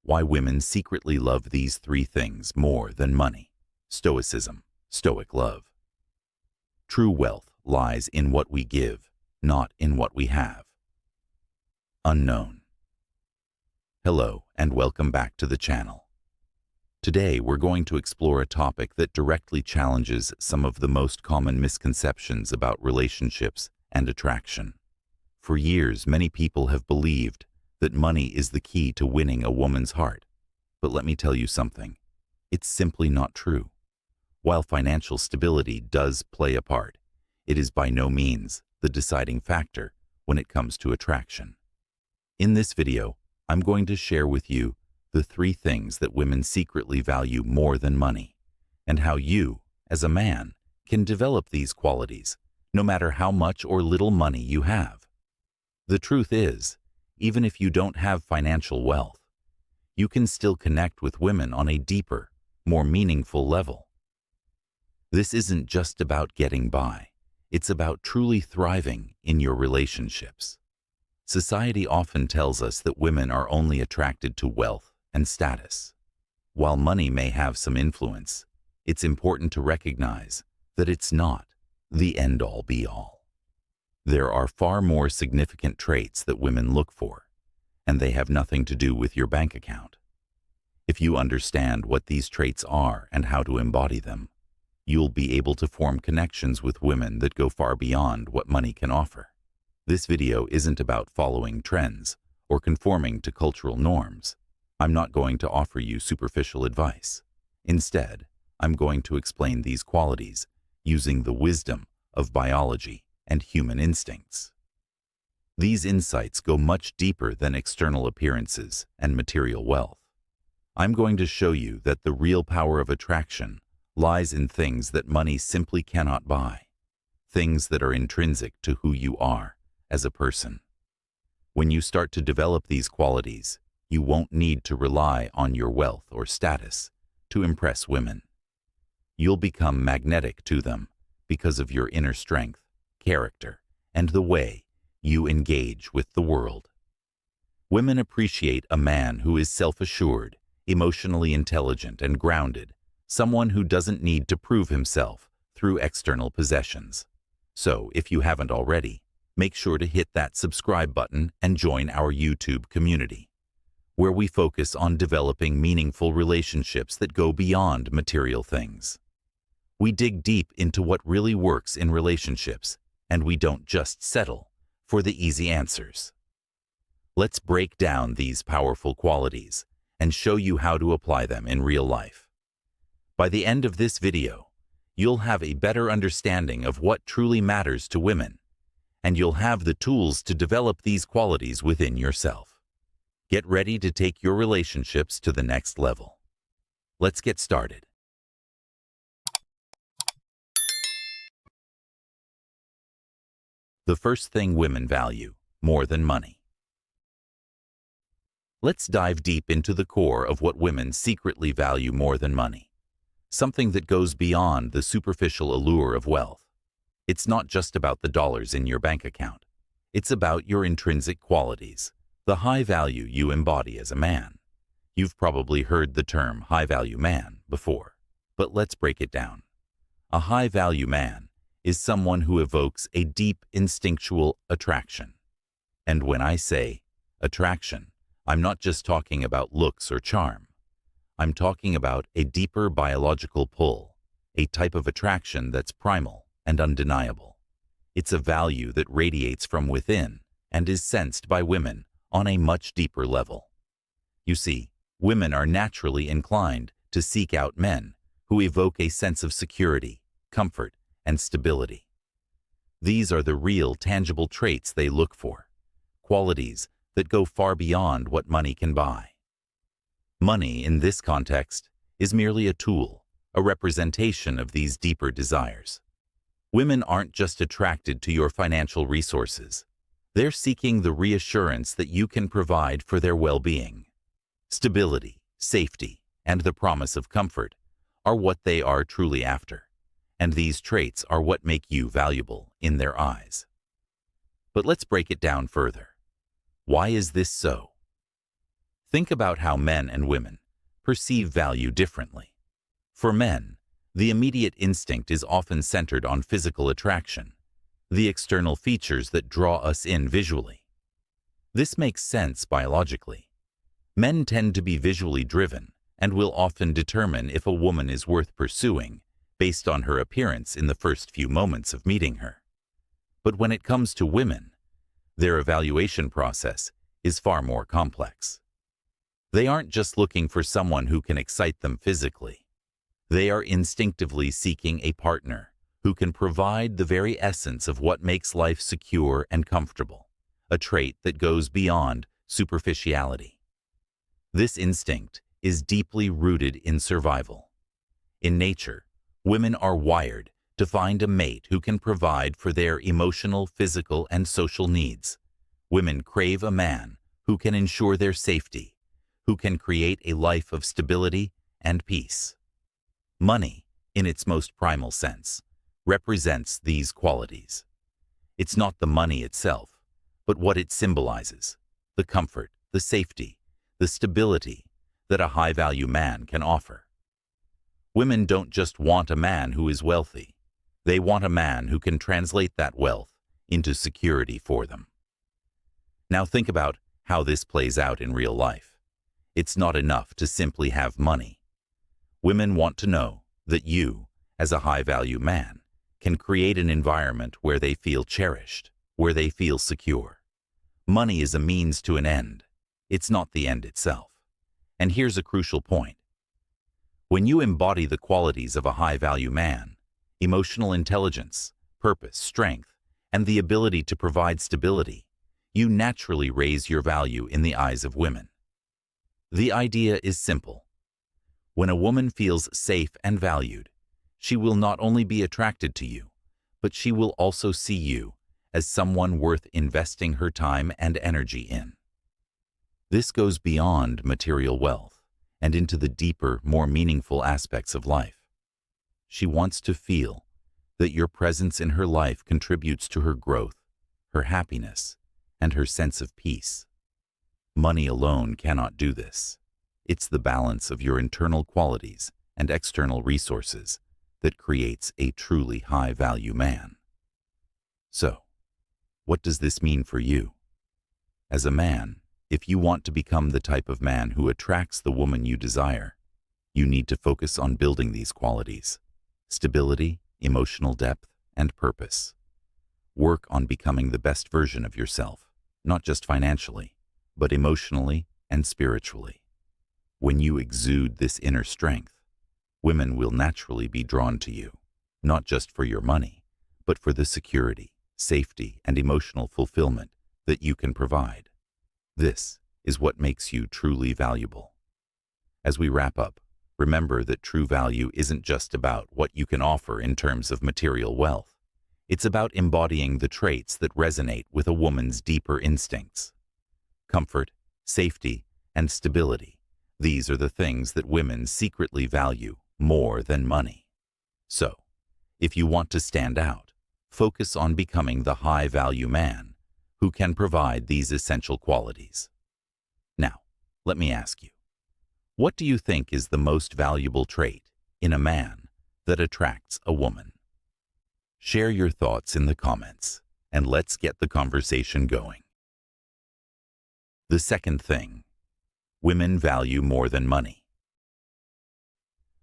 Why women secretly love these three things more than money. Stoicism, Stoic love. True wealth lies in what we give, not in what we have. Unknown. Hello and welcome back to the channel. Today we're going to explore a topic that directly challenges some of the most common misconceptions about relationships and attraction. For years, many people have believed that money is the key to winning a woman's heart. But let me tell you something. It's simply not true. While financial stability does play a part, it is by no means the deciding factor when it comes to attraction. In this video, I'm going to share with you the three things that women secretly value more than money, and how you, as a man, can develop these qualities, no matter how much or little money you have. The truth is, even if you don't have financial wealth, you can still connect with women on a deeper, more meaningful level. This isn't just about getting by. It's about truly thriving in your relationships. Society often tells us that women are only attracted to wealth and status. While money may have some influence, it's important to recognize that it's not the end-all be-all. There are far more significant traits that women look for, and they have nothing to do with your bank account. If you understand what these traits are and how to embody them, you'll be able to form connections with women that go far beyond what money can offer. This video isn't about following trends or conforming to cultural norms. I'm not going to offer you superficial advice. Instead, I'm going to explain these qualities using the wisdom of biology and human instincts. These insights go much deeper than external appearances and material wealth. I'm going to show you that the real power of attraction lies in things that money simply cannot buy, things that are intrinsic to who you are as a person. When you start to develop these qualities, you won't need to rely on your wealth or status to impress women. You'll become magnetic to them because of your inner strength, character, and the way you engage with the world. Women appreciate a man who is self-assured, emotionally intelligent, and grounded, someone who doesn't need to prove himself through external possessions. So, if you haven't already, make sure to hit that subscribe button and join our YouTube community, where we focus on developing meaningful relationships that go beyond material things. We dig deep into what really works in relationships, and we don't just settle for the easy answers. Let's break down these powerful qualities and show you how to apply them in real life. By the end of this video, you'll have a better understanding of what truly matters to women, and you'll have the tools to develop these qualities within yourself. Get ready to take your relationships to the next level. Let's get started. The first thing women value more than money. Let's dive deep into the core of what women secretly value more than money, something that goes beyond the superficial allure of wealth. It's not just about the dollars in your bank account. It's about your intrinsic qualities, the high value you embody as a man. You've probably heard the term high-value man before, but let's break it down. A high-value man is someone who evokes a deep instinctual attraction. And when I say attraction, I'm not just talking about looks or charm. I'm talking about a deeper biological pull, a type of attraction that's primal and undeniable. It's a value that radiates from within and is sensed by women on a much deeper level. You see, women are naturally inclined to seek out men who evoke a sense of security, comfort, and stability. These are the real, tangible traits they look for, qualities that go far beyond what money can buy. Money, in this context, is merely a tool, a representation of these deeper desires. Women aren't just attracted to your financial resources. They're seeking the reassurance that you can provide for their well-being. Stability, safety, and the promise of comfort are what they are truly after, and these traits are what make you valuable in their eyes. But let's break it down further. Why is this so? Think about how men and women perceive value differently. For men, the immediate instinct is often centered on physical attraction, the external features that draw us in visually. This makes sense biologically. Men tend to be visually driven and will often determine if a woman is worth pursuing based on her appearance in the first few moments of meeting her. But when it comes to women, their evaluation process is far more complex. They aren't just looking for someone who can excite them physically. They are instinctively seeking a partner who can provide the very essence of what makes life secure and comfortable, a trait that goes beyond superficiality. This instinct is deeply rooted in survival. In nature, women are wired to find a mate who can provide for their emotional, physical, and social needs. Women crave a man who can ensure their safety, who can create a life of stability and peace. Money, in its most primal sense, represents these qualities. It's not the money itself, but what it symbolizes: the comfort, the safety, the stability that a high-value man can offer. Women don't just want a man who is wealthy. They want a man who can translate that wealth into security for them. Now think about how this plays out in real life. It's not enough to simply have money. Women want to know that you, as a high-value man, can create an environment where they feel cherished, where they feel secure. Money is a means to an end. It's not the end itself. And here's a crucial point. When you embody the qualities of a high-value man, emotional intelligence, purpose, strength, and the ability to provide stability, you naturally raise your value in the eyes of women. The idea is simple. When a woman feels safe and valued, she will not only be attracted to you, but she will also see you as someone worth investing her time and energy in. This goes beyond material wealth and into the deeper, more meaningful aspects of life. She wants to feel that your presence in her life contributes to her growth, her happiness, and her sense of peace. Money alone cannot do this. It's the balance of your internal qualities and external resources that creates a truly high-value man. So, what does this mean for you? As a man, if you want to become the type of man who attracts the woman you desire, you need to focus on building these qualities: stability, emotional depth, and purpose. Work on becoming the best version of yourself, not just financially, but emotionally and spiritually. When you exude this inner strength, women will naturally be drawn to you, not just for your money, but for the security, safety, and emotional fulfillment that you can provide. This is what makes you truly valuable. As we wrap up, remember that true value isn't just about what you can offer in terms of material wealth. It's about embodying the traits that resonate with a woman's deeper instincts. Comfort, safety, and stability. These are the things that women secretly value more than money. So, if you want to stand out, focus on becoming the high-value man who can provide these essential qualities. Now, let me ask you, what do you think is the most valuable trait in a man that attracts a woman? Share your thoughts in the comments, and let's get the conversation going. The second thing, women value more than money.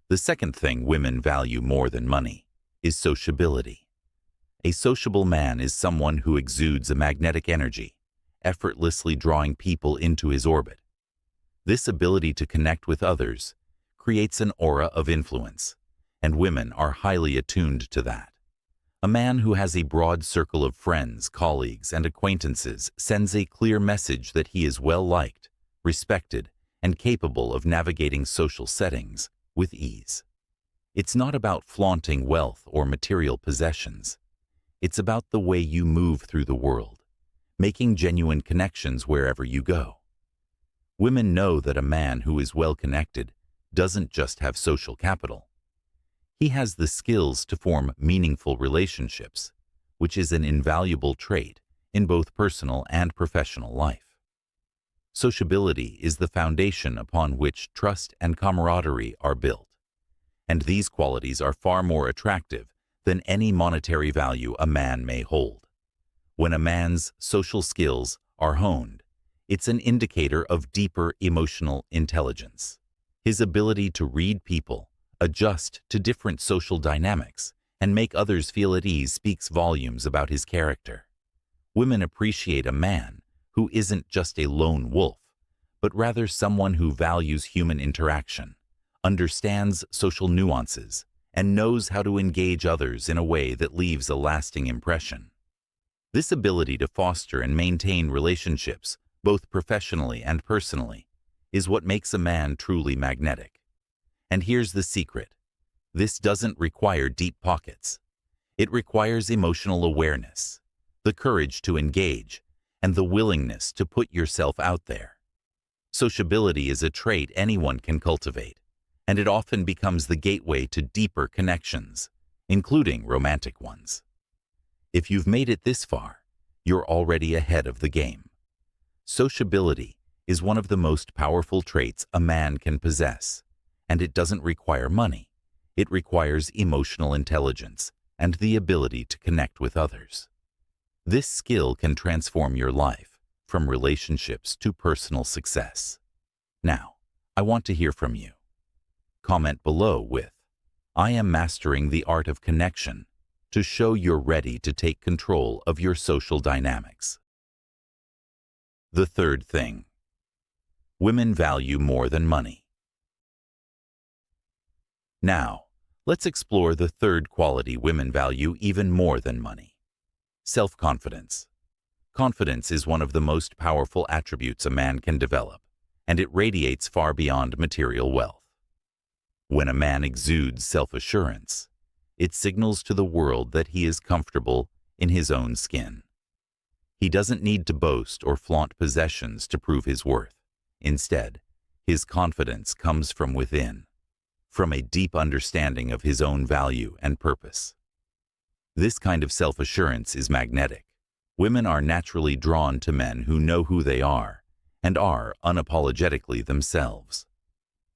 The second thing women value more than money is sociability. A sociable man is someone who exudes a magnetic energy, effortlessly drawing people into his orbit. This ability to connect with others creates an aura of influence, and women are highly attuned to that. A man who has a broad circle of friends, colleagues, and acquaintances sends a clear message that he is well-liked, respected, and capable of navigating social settings with ease. It's not about flaunting wealth or material possessions. It's about the way you move through the world, making genuine connections wherever you go. Women know that a man who is well-connected doesn't just have social capital. He has the skills to form meaningful relationships, which is an invaluable trait in both personal and professional life. Sociability is the foundation upon which trust and camaraderie are built, and these qualities are far more attractive than any monetary value a man may hold. When a man's social skills are honed, it's an indicator of deeper emotional intelligence. His ability to read people, adjust to different social dynamics, and make others feel at ease speaks volumes about his character. Women appreciate a man who isn't just a lone wolf, but rather someone who values human interaction, understands social nuances, and knows how to engage others in a way that leaves a lasting impression. This ability to foster and maintain relationships, both professionally and personally, is what makes a man truly magnetic. And here's the secret. This doesn't require deep pockets. It requires emotional awareness, the courage to engage, and the willingness to put yourself out there. Sociability is a trait anyone can cultivate, and it often becomes the gateway to deeper connections, including romantic ones. If you've made it this far, you're already ahead of the game. Sociability is one of the most powerful traits a man can possess, and it doesn't require money. It requires emotional intelligence and the ability to connect with others. This skill can transform your life, from relationships to personal success. Now, I want to hear from you. Comment below with, "I am mastering the art of connection," to show you're ready to take control of your social dynamics. The third thing. Women value more than money. Now, let's explore the third quality women value even more than money. Self-confidence. Confidence is one of the most powerful attributes a man can develop, and it radiates far beyond material wealth. When a man exudes self-assurance, it signals to the world that he is comfortable in his own skin. He doesn't need to boast or flaunt possessions to prove his worth. Instead, his confidence comes from within, from a deep understanding of his own value and purpose. This kind of self-assurance is magnetic. Women are naturally drawn to men who know who they are and are unapologetically themselves.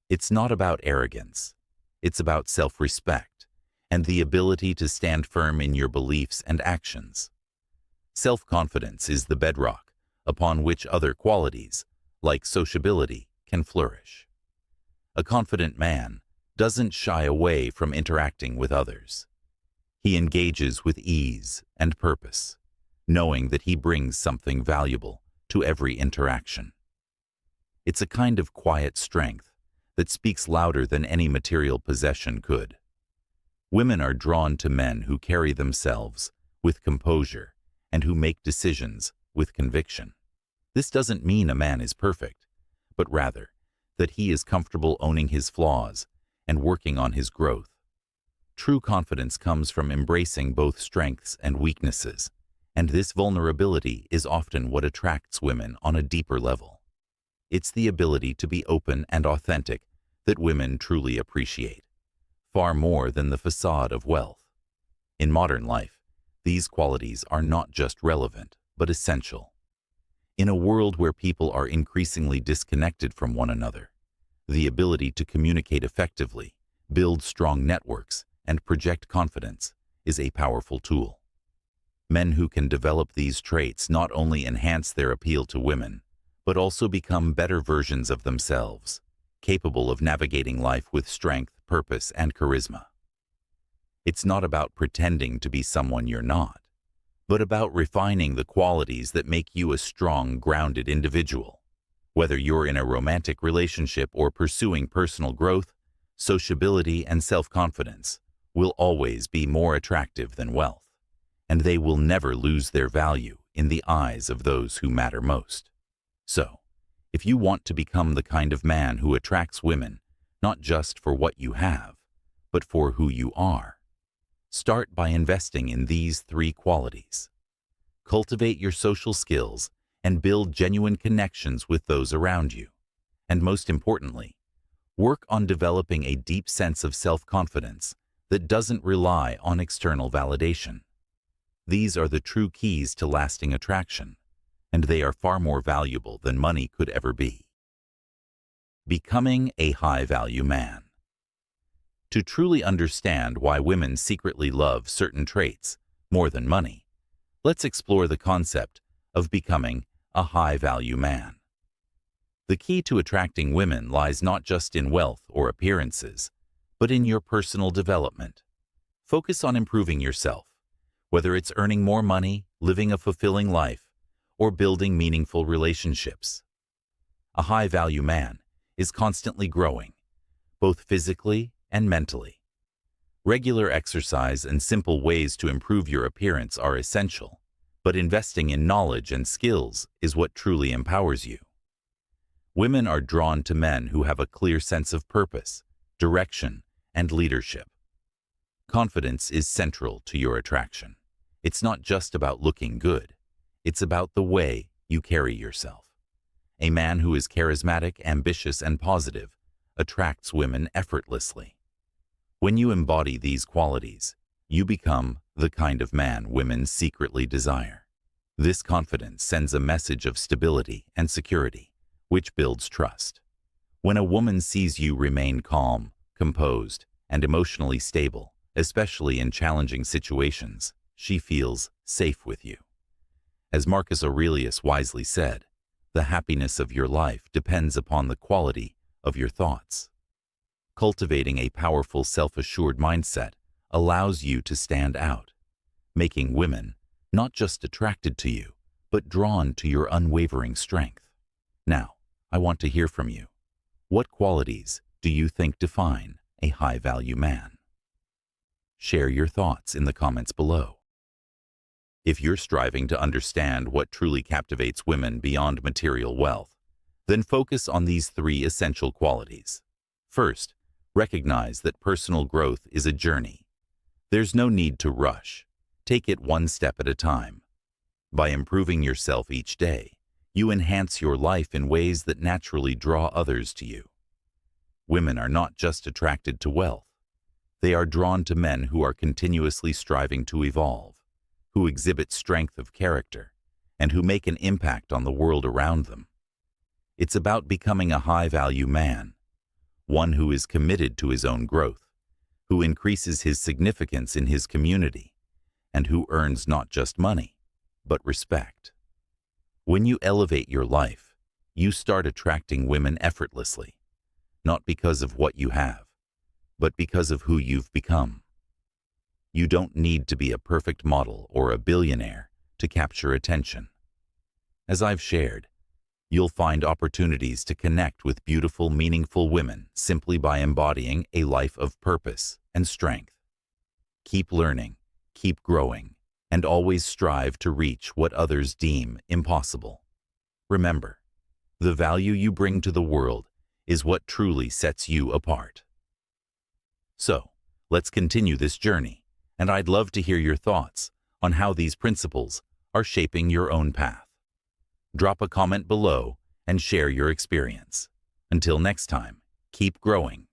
It's not about arrogance. It's about self-respect and the ability to stand firm in your beliefs and actions. Self-confidence is the bedrock upon which other qualities, like sociability, can flourish. A confident man doesn't shy away from interacting with others. He engages with ease and purpose, knowing that he brings something valuable to every interaction. It's a kind of quiet strength that speaks louder than any material possession could. Women are drawn to men who carry themselves with composure and who make decisions with conviction. This doesn't mean a man is perfect, but rather that he is comfortable owning his flaws and working on his growth. True confidence comes from embracing both strengths and weaknesses, and this vulnerability is often what attracts women on a deeper level. It's the ability to be open and authentic that women truly appreciate, far more than the facade of wealth. In modern life, these qualities are not just relevant, but essential. In a world where people are increasingly disconnected from one another, the ability to communicate effectively, build strong networks, and project confidence is a powerful tool. Men who can develop these traits not only enhance their appeal to women, but also become better versions of themselves, capable of navigating life with strength, purpose, and charisma. It's not about pretending to be someone you're not, but about refining the qualities that make you a strong, grounded individual. Whether you're in a romantic relationship or pursuing personal growth, sociability and self-confidence will always be more attractive than wealth, and they will never lose their value in the eyes of those who matter most. So, if you want to become the kind of man who attracts women, not just for what you have, but for who you are, start by investing in these three qualities. Cultivate your social skills and build genuine connections with those around you. And most importantly, work on developing a deep sense of self-confidence that doesn't rely on external validation. These are the true keys to lasting attraction, and they are far more valuable than money could ever be. Becoming a high-value man. To truly understand why women secretly love certain traits more than money, let's explore the concept of becoming a high-value man. The key to attracting women lies not just in wealth or appearances, but in your personal development. Focus on improving yourself, whether it's earning more money, living a fulfilling life, or building meaningful relationships. A high-value man is constantly growing, both physically and mentally. Regular exercise and simple ways to improve your appearance are essential, but investing in knowledge and skills is what truly empowers you. Women are drawn to men who have a clear sense of purpose, direction, and leadership. Confidence is central to your attraction. It's not just about looking good. It's about the way you carry yourself. A man who is charismatic, ambitious, and positive attracts women effortlessly. When you embody these qualities, you become the kind of man women secretly desire. This confidence sends a message of stability and security, which builds trust. When a woman sees you remain calm, composed, and emotionally stable, especially in challenging situations, she feels safe with you. As Marcus Aurelius wisely said, the happiness of your life depends upon the quality of your thoughts. Cultivating a powerful, self-assured mindset allows you to stand out, making women not just attracted to you, but drawn to your unwavering strength. Now, I want to hear from you. What qualities do you think define a high-value man? Share your thoughts in the comments below. If you're striving to understand what truly captivates women beyond material wealth, then focus on these 3 essential qualities. First, recognize that personal growth is a journey. There's no need to rush. Take it one step at a time. By improving yourself each day, you enhance your life in ways that naturally draw others to you. Women are not just attracted to wealth. They are drawn to men who are continuously striving to evolve, who exhibit strength of character, and who make an impact on the world around them. It's about becoming a high-value man, one who is committed to his own growth, who increases his significance in his community, and who earns not just money, but respect. When you elevate your life, you start attracting women effortlessly, not because of what you have, but because of who you've become. You don't need to be a perfect model or a billionaire to capture attention. As I've shared, you'll find opportunities to connect with beautiful, meaningful women simply by embodying a life of purpose and strength. Keep learning, keep growing, and always strive to reach what others deem impossible. Remember, the value you bring to the world is what truly sets you apart. So, let's continue this journey, and I'd love to hear your thoughts on how these principles are shaping your own path. Drop a comment below and share your experience. Until next time, keep growing.